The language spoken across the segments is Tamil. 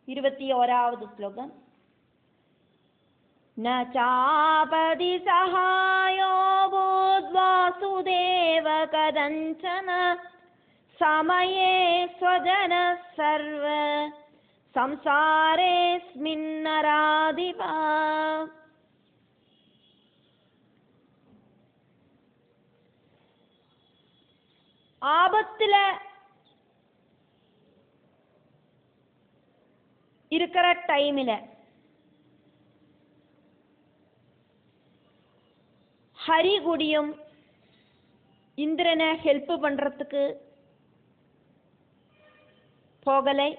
21வது ശ്ലോകം. ന ചാപതി സഹായോ ഭൂദ്വാസുദേവ കദഞ്ചന സമയേ സ്വജന സർവ സംസാരേസ്മിന്നരാധിപ. ஆபத்துல இருக்கிற டைமில் ஹரி கூடியும் இந்திரனை ஹெல்ப் பண்றதுக்கு போகலை.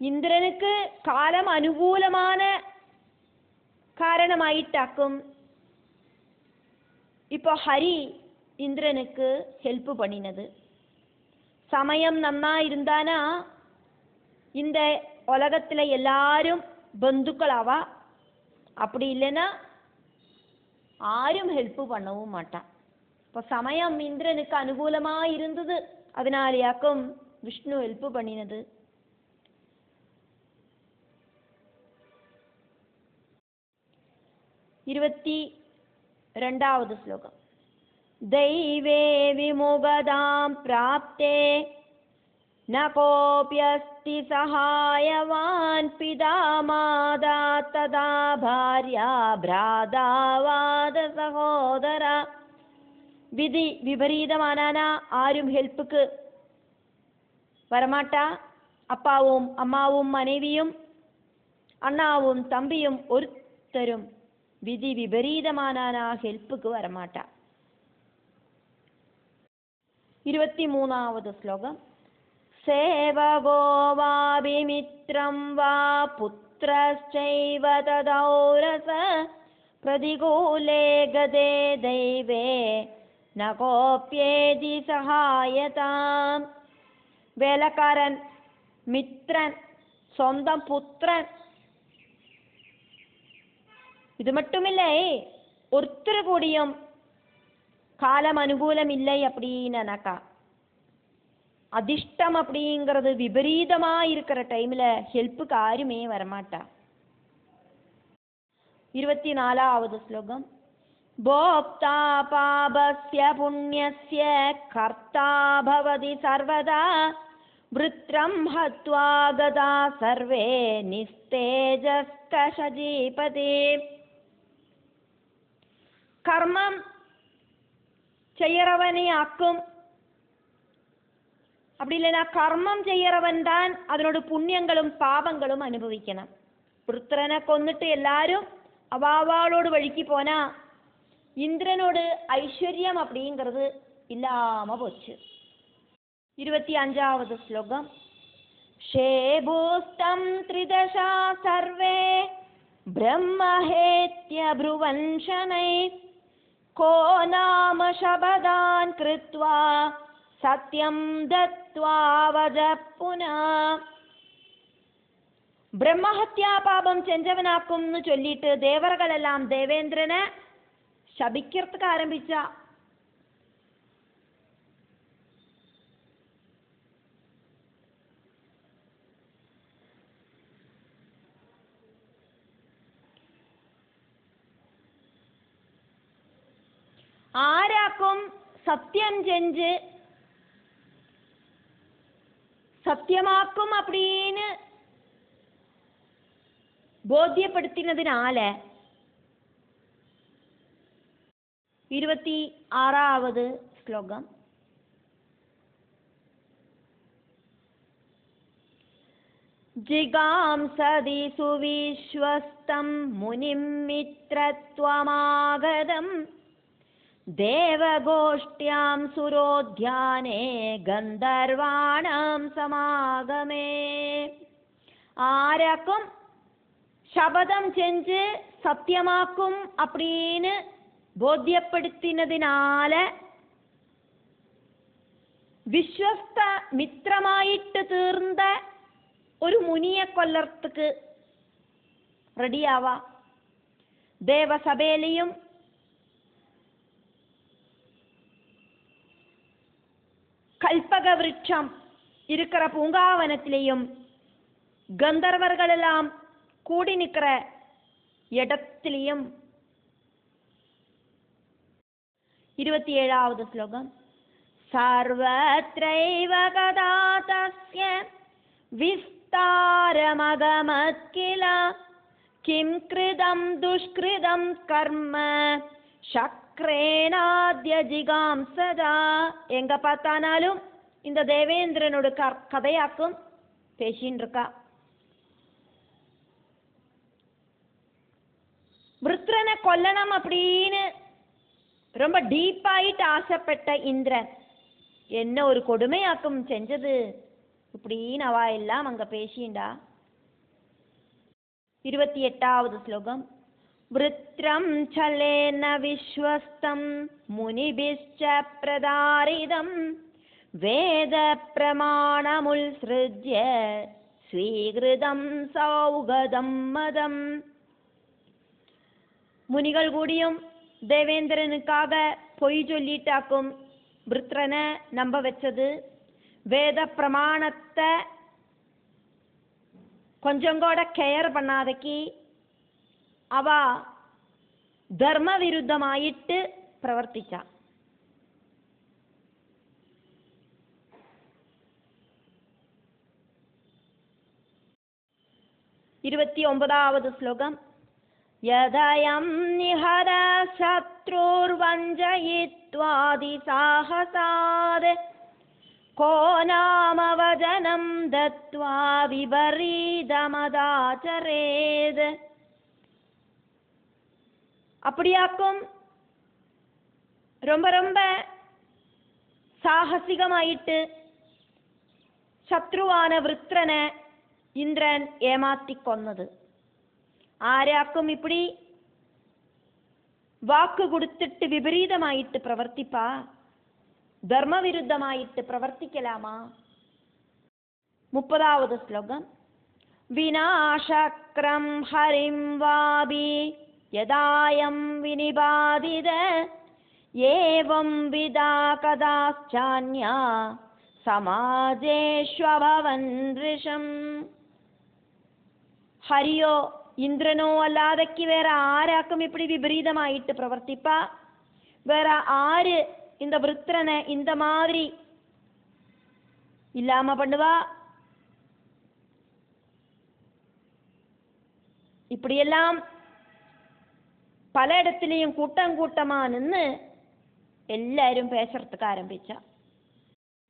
இந்திரனுக்கு காலம் அனுகூலமான காரணமாயிட்டாக்கும் இப்போ ஹரி இந்திரனுக்கு ஹெல்ப் பண்ணினது. சமயம் நன்னா இருந்தானா இந்த உலகத்தில் எல்லாரும் பந்துக்களாவா, அப்படி இல்லைன்னா யாரும் ஹெல்ப் பண்ணவும் மாட்டான். இப்போ சமயம் இந்திரனுக்கு அனுகூலமாக இருந்தது, அதனாலேயாக்கும் விஷ்ணு ஹெல்ப் பண்ணினது. இருபத்தி 2வது ശ്ലോകം. ദൈവേ വിമുഖതാം പ്രാപ്തേ ന കോപ്യസ്തി സഹായവാൻ പിതാ മാതാ തഥാ ഭാര്യ ഭ്രാതാവാദ സഹോദര. വിധി വിപരീതമാനാന ആരും ഹെൽപ്പുക്ക് வரமாட்டா. அப்பாவும் அம்மாவும் மனைவியும் அண்ணாவும் தம்பியும் ஒருத்தரும் விதி விபரீதமானானா ஹெல்ப்புக்கு வரமாட்டா. 23வது ശ്ലോകം. சேவகோ வாபிமித்ரம் வா புத்ரஸ்சைவ ததௌரச பிரதிகூலே கதே தெய்வே ந கோப்யேதி சகாயதாம். വേലക്കാരൻ, മിത്രൻ, സ്വന്തം പുത്രൻ, இது மட்டுமில்லை ஒருத்தர் கூடியும் காலம் அனுகூலம் இல்லை அப்படின்னாக்கா, அதிர்ஷ்டம் அப்படிங்கிறது விபரீதமா இருக்கிற டைம்ல ஹெல்ப்புக்கு யாருமே வரமாட்டா. 24வது ശ്ലോകം. போக்தா பாபஸ்ய புண்ணியஸ்ய கர்த்தா பவதி சர்வதா விருத்ரம் ஹத்வா கதா சர்வே நிஸ்தேஜஸ்கஷஜீபதி. கர்மம் செய்யறவனை ஆக்கும், அப்படி இல்லைன்னா கர்மம் செய்யறவன் தான் அதனோட புண்ணியங்களும் பாபங்களும் அனுபவிக்கணும். புத்திரனை கொன்னுட்டு எல்லாரும் அவாவாளோடு வழிக்கு போனா இந்திரனோடு ஐஸ்வர்யம் அப்படிங்கிறது இல்லாம போச்சு. 25வது ശ്ലോകം. ஷேபூஸ்தம் த்ரிதசா சர்வே பிரம்மஹேத்ய ப்ருவன்ஷனை கோ நாம சபதான் கிருத்வா சத்யம் தத்வா வஜ புனா. பிரம்மஹத்யா பாபம் செஞ்சவனாக்கும்னு சொல்லிட்டு தேவர்களெல்லாம் தேவேந்திரனை ശപിக்கிறதுக்கு ஆரம்பிச்சா. ஆராக்கும் சத்தியம் செஞ்சு சத்தியமாக்கும் அப்படின்னு போத்தியப்படுத்தினதுனால 26வது ശ്ലോകം. ജിഗാംസതി സുവിശ്വസ്തം മുനിം മിത്രത്വമാഗതം ദേവഗോഷ്ട്യാം സുരോധ്യാനേ ഗന്ധർവാണാം സമാഗമേ. ആരാക്കും ശപഥം செஞ்சு சத்தியமாக்கும் அப்படின்னு போத்தியப்படுத்தினதினால വിശ്വസ്ത മിത്രമായിട്ട് തീർന്ന ഒരു മുനിയെ കൊല്ലർത്തുക്ക് റെഡിയാവാ. கல்பக விருட்சம் இருக்கிற பூங்காவனத்திலேயும் கந்தர்வர்கள் எல்லாம் கூடி நிற்கிற இடத்திலையும் 27வது ஸ்லோகம் சர்வத்ரைவ கதா தஸ்ய விஸ்தாரமகமத் கில கிம் கிருதம் துஷ்கிருதம் கர்ம சக்ரேனாத்ய ஜிகாம் சதா. எங்க பார்த்தானாலும் இந்த தேவேந்திரனோட கதையாக்கும் பேசின்னு இருக்கா. விருத்ரனை கொல்லணும் அப்படின்னு ரொம்ப டீப்பாயிட்டு ஆசைப்பட்ட இந்திரன் என்ன ஒரு கொடுமையாக்கும் செஞ்சது இப்படின்னு அவா எல்லாம் அங்க பேசிண்டா. 28வது ஸ்லோகம் விருத்ரம் சலேன விஸ்வஸ்தம் முனிபிஷ்ச பிரதாரிதம் வேத பிரமாணமுல்ஸ்ருஜ்ய ஸ்வீகிருதம் சௌகதம் மதம். முனிகள் கூடியும் தேவேந்திரனுக்காக பொய் சொல்லிட்டாக்கும் விருத்ரனை நம்ப வச்சது. வேத பிரமாணத்தை கொஞ்சம் கூட கேர் பண்ணாதக்கி அவ தர்ம விருத்தமாயிட்டு பிரவர்த்திச்சா. இருபத்தி 9வது ஸ்லோகம் யதயம் நிஹர சத்ருர்வஞ்சயித்வாதி சாஹசாத் கோ நாமவஜனம் தத்வா விபரீதமதாச்சரேத். அப்படியாக்கும் ரொம்ப ரொம்ப சாகசிகமாயிட்டு சத்ருவான விருத்ரனை இந்திரன் ஏமாத்தி கொன்னது. ஆராக்கும் இப்படி வாக்கு கொடுத்துட்டு விபரீதமாயிட்டு பிரவர்த்திப்பா, தர்ம விருத்தமாயிட்டு பிரவர்த்திக்கலாமா? 30வது ஸ்லோகம் விநாசக்ரம் ஹரிம் வாபி யதாயம் வினிபாதித ஏவம் விதா கதாச்சான்யா சமாஜேஷ்வபவன் ரிஷம். ஹரியோ இந்திரனோ அல்லாதக்கு வேற ஆராக்கும் இப்படி விபரீதமாயிட்டு பிரவர்த்திப்பா? வேற ஆறு இந்த விருத்ரனை இந்த மாதிரி இல்லாம பண்ணுவா? இப்படியெல்லாம் பல இடத்துலையும் கூட்டம் கூட்டமா நின்று எல்லாரும் பேசுறதுக்கு ஆரம்பிச்சா.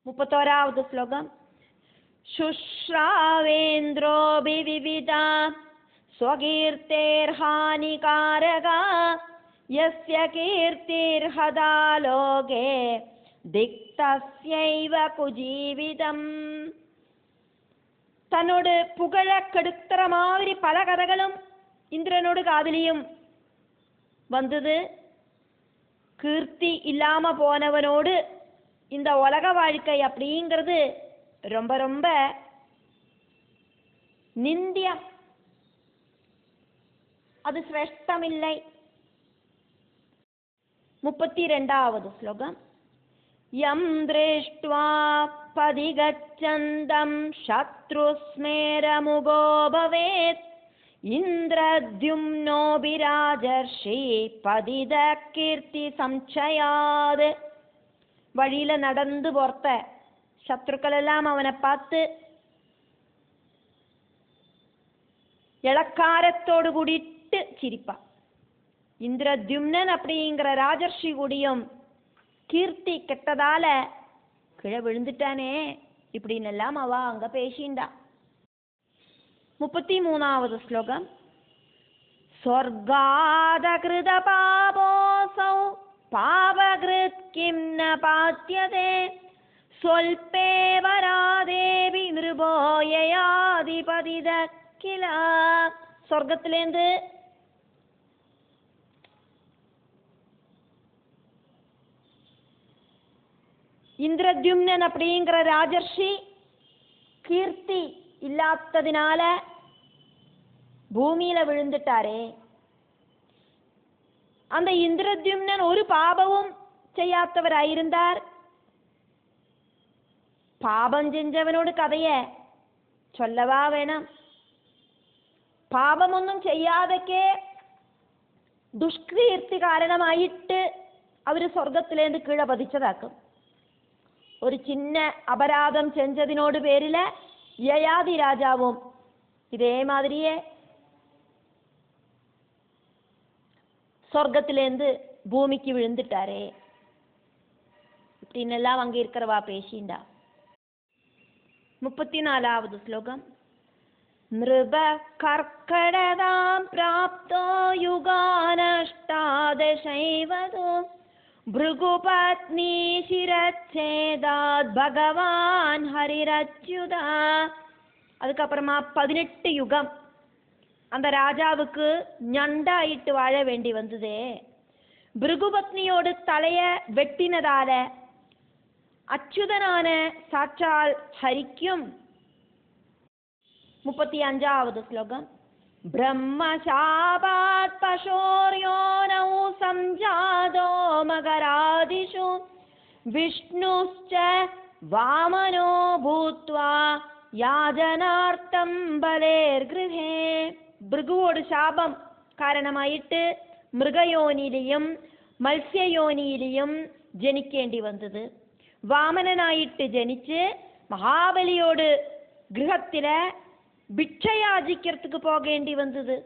31வது ஸ்லோகம் சுஷ்ராவேந்திரோபி விவிதா ஸ்வகீர்த்தேர்ஹானிகாரகா யஸ்ய கீர்த்திர்ஹதா லோகே திக்தஸ்யைவ குஜீவிதம். தன்னோடு புகழ கெடுக்கிற மாதிரி பல கதைகளும் இந்திரனோடு காதலியும் வந்தது. கீர்த்தி இல்லாம போனவனோடு இந்த உலக வாழ்க்கை அப்படிங்கிறது ரொம்ப ரொம்ப நிந்தியம், அது சிரேஷ்டமில்லை. 32வது ஸ்லோகம் யம் திருஷ்ட்வா பதிகச்சந்தம் சத்ருஸ்மேரமுகோ பவேத் இந்திரத்யும்னோபிராஜர்ஷி பதித கீர்த்தி சம்சயாத். வழியில நடந்து போர்த்த சத்ருக்கள் எல்லாம் அவனை பார்த்து இளக்காரத்தோடு கூடிட்டு சிரிப்பா. இந்திரத்யும்னன் அப்படிங்கிற ராஜர்ஷி கூடியும் கீர்த்தி கெட்டதால கீழே விழுந்துட்டானே இப்படின்னு எல்லாம் அவ அங்க பேசிண்டா. 33வது ஸ்லோகம் ஸ்வர்காதகிருத பாபோசௌ பாவகிருத் கிம் ந பாத்யதே சொல்பே வராதேவி நிருபோயாதிபதித கிலா. சொர்க்கத்திலேருந்து இந்திரத்யும்னன் அப்படிங்கிற ராஜர்ஷி கீர்த்தி இல்லாததினால பூமியில விழுந்துட்டாரே. அந்த இந்திரத்யும்னன் ஒரு பாபமும் செய்யாதவராயிருந்தார். പാപം ചെഞ്ചവനോട് കഥയെ ചൊല്ലവാ വേണം. പാപമൊന്നും ചെയ്യാതൊക്കെ ദുഷ്കീർത്തി കാരണമായിട്ട് അവർ സ്വർഗത്തിലേന്ത് കീഴ പതിച്ചതാക്കും. ഒരു ചിന്ന അപരാധം ചെഞ്ചതിനോട് പേരില് യയാതി രാജാവും ഇതേമാതിരിയെ സ്വർഗത്തിലേന്ത് ഭൂമിക്ക് വിഴുന്നിട്ടാരേ. ഇപ്പിന്നെല്ലാം അംഗീകരിക്കറവാ പേശിണ്ട. 34வது ശ്ലോകം. നൃപ കർക്കടതാം പ്രാപ്തോ യുഗാനഷ്ടാദശൈവതോ ഭൃഗുപത്നി ശിരച്ഛേദാത് ഭഗവാൻ ഹരിരച്യുത. அதுக்கப்புறமா 18 யுகம் அந்த ராஜாவுக்கு ஞண்டாயிட்டு வாழ வேண்டி வந்ததே. பிருகுபத்னியோடு தலைய வெட்டினதால அச்சுதனான சாட்சால் ஹரிக்கும். 35வது ശ്ലോകം. ബ്രഹ്മശാപാത് പശോര്യോനൗ സംജാതോ മകരാദിഷു വിഷ്ണുശ്ച വാമനോ ഭൂത്വാ യാചനാർത്ഥം ബലേർഗൃഹേ. ഭൃഗുവോട് ശാപം കാരണമായിട്ട് മൃഗയോനിയിലെയും മത്സ്യയോനിയിലെയും ജനിക്കേണ്ടി വന്നത്. വാമനനായിട്ട് ജനിച്ച് മഹാബലിയോട് ഗൃഹത്തിലെ ഭിക്ഷയാചിക്കർക്ക് പോകേണ്ടി വന്നത്.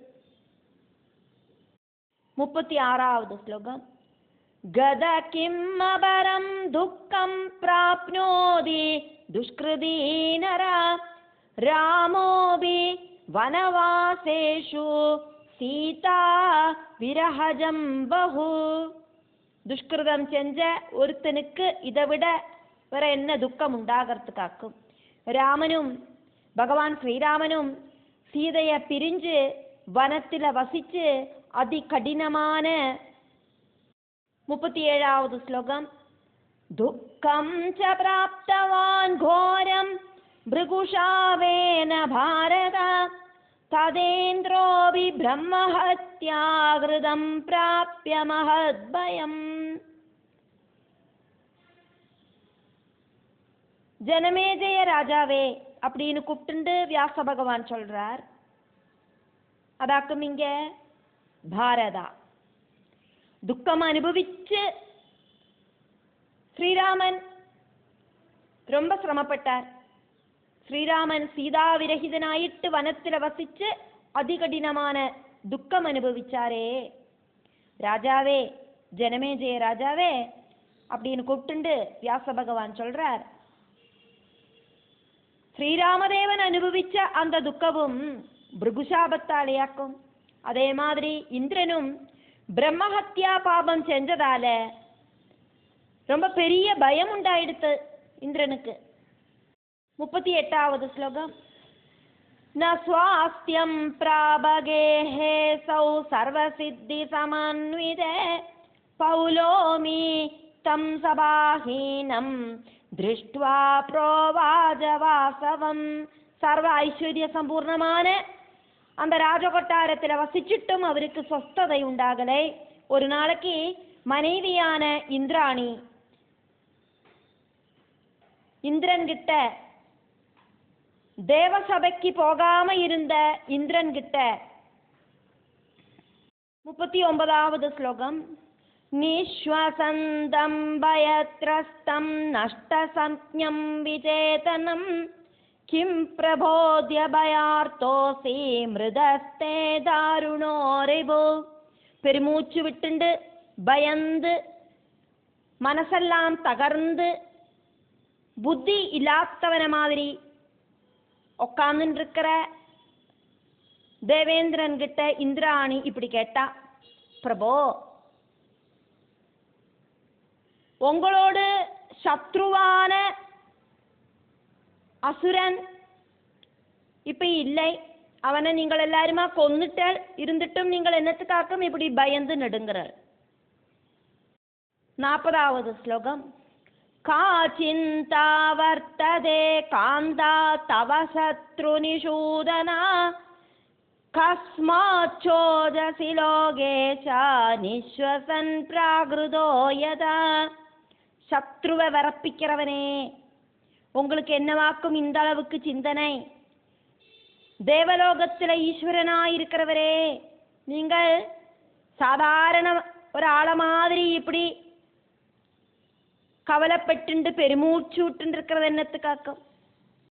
36வது ശ്ലോകം. ഗദ കിം അപരം ദുഃഖം പ്രാപ്നോതി ദുഷ്കൃതീനര രാമോബി വനവാസേഷു സീതാ വിരഹജം ബഹു. ദുഷ്കൃതം ചെഞ്ച ഒരുത്തനുക്ക് ഇதை விட വേറെ എന്നെ ദുഃഖം ഉണ്ടാകർത്തുക്കാക്കും. രാമനും ഭഗവാൻ ശ്രീരാമനും സീതയെ പിരിഞ്ച് വനത്തിലെ വസിച്ച് അതികഠിനமான. 37வது ശ്ലോകം. ദുഃഖം ച പ്രാപ്തവാൻ ഘോരം ഭൃഗുശാവേന ഭാരത തദേന്ദ്രോപി ബ്രഹ്മഹത്യാകൃതം പ്രാപ്യ മഹദ്ഭയം. ஜனமேஜய ராஜாவே அப்படின்னு கூப்பிட்டு வியாச பகவான் சொல்றார். அதாக்கும் இங்க பாரதா துக்கம் அனுபவிச்சு ஸ்ரீராமன் ரொம்ப சிரமப்பட்டார். ஸ்ரீராமன் சீதா விரகிதனாயிட்டு வனத்துல வசிச்சு அதிகடினமான துக்கம் அனுபவிச்சாரே. ராஜாவே ஜனமேஜய ராஜாவே அப்படின்னு கூப்பிட்டு வியாச பகவான் சொல்றார். ശ്രീരാമദേവൻ അനുഭവിച്ച அந்த ദുഃഖവും ഭൃഗുശാപത്താലെയാക്കും. അതേമാതിരി ഇന്ദ്രനും ബ്രഹ്മഹത്യാ പാപം செஞ்சதால ரொம்ப பெரிய பயம் உண்டாயிடுத்து இந்திரனுக்கு. 38வது ശ്ലോകം. ந ஸ்வாஸ்தியம் பிராபகேஹே சௌ சர்வசித்தி சமன்விதே பௌலோமி தம் சபாஹீனம் ദൃഷ്ട്വാ പ്രോവാചവാസവം. സർവ ഐശ്വര്യ സമ്പൂർണமான அந்த ராஜகொட்டாரத்தில் வசிச்சிட்டும் அவருக்கு സ്വസ്ഥത ഉണ്ടാകலை. ஒரு நாளைக்கு மனைவியான இந்திராணி இந்திரன் கிட்ட தேவசபைக்கு போகாம இருந்த இந்திரன் கிட்ட 39வது ശ്ലോകം. നിശ്വസന്തം ഭയത്രസ്തം നഷ്ടസഞ്ജ്ഞം വിചേതനം കിം പ്രബോധ്യ ഭയാർത്തോസി മൃതസ്തേ ദാരുണോ റിപു. പെരുമൂച്ചു വിട്ടുണ്ട് பயந்து மனசெல்லாம் தகர்ந்து புத்தி இல்லாதவன மாதிரி உட்கார்ந்து இருக்கிற தேவேந்திரன் கிட்ட இந்திராணி இப்படி கேட்டா, பிரபோ உங்களோடு சத்ருவான அசுரன் இப்ப இல்லை, அவனை நீங்கள் எல்லாருமா கொன்னுட்டால் இருந்துட்டும் நீங்கள் என்னத்துக்காக்கும் இப்படி பயந்து நடுங்கிறார். 40வது ஸ்லோகம். கா சிந்தா வர்த்ததே காந்தா தவ சத்ரு நிஷூதனா கஸ்மாச்சோஜசி லோகேஷா நிஸ்வசன் பிராகிருதோ யதா. சத்ருவை வரப்பிக்கிறவனே, உங்களுக்கு என்னவாக்கும் இந்த அளவுக்கு சிந்தனை? தேவலோகத்தில் ஈஸ்வரனாயிருக்கிறவரே, நீங்கள் சாதாரண ஒரு ஆளை மாதிரி இப்படி கவலைப்பட்டு பெருமூச்சு விட்டு இருக்கிறது என்னத்துக்காக்கும்?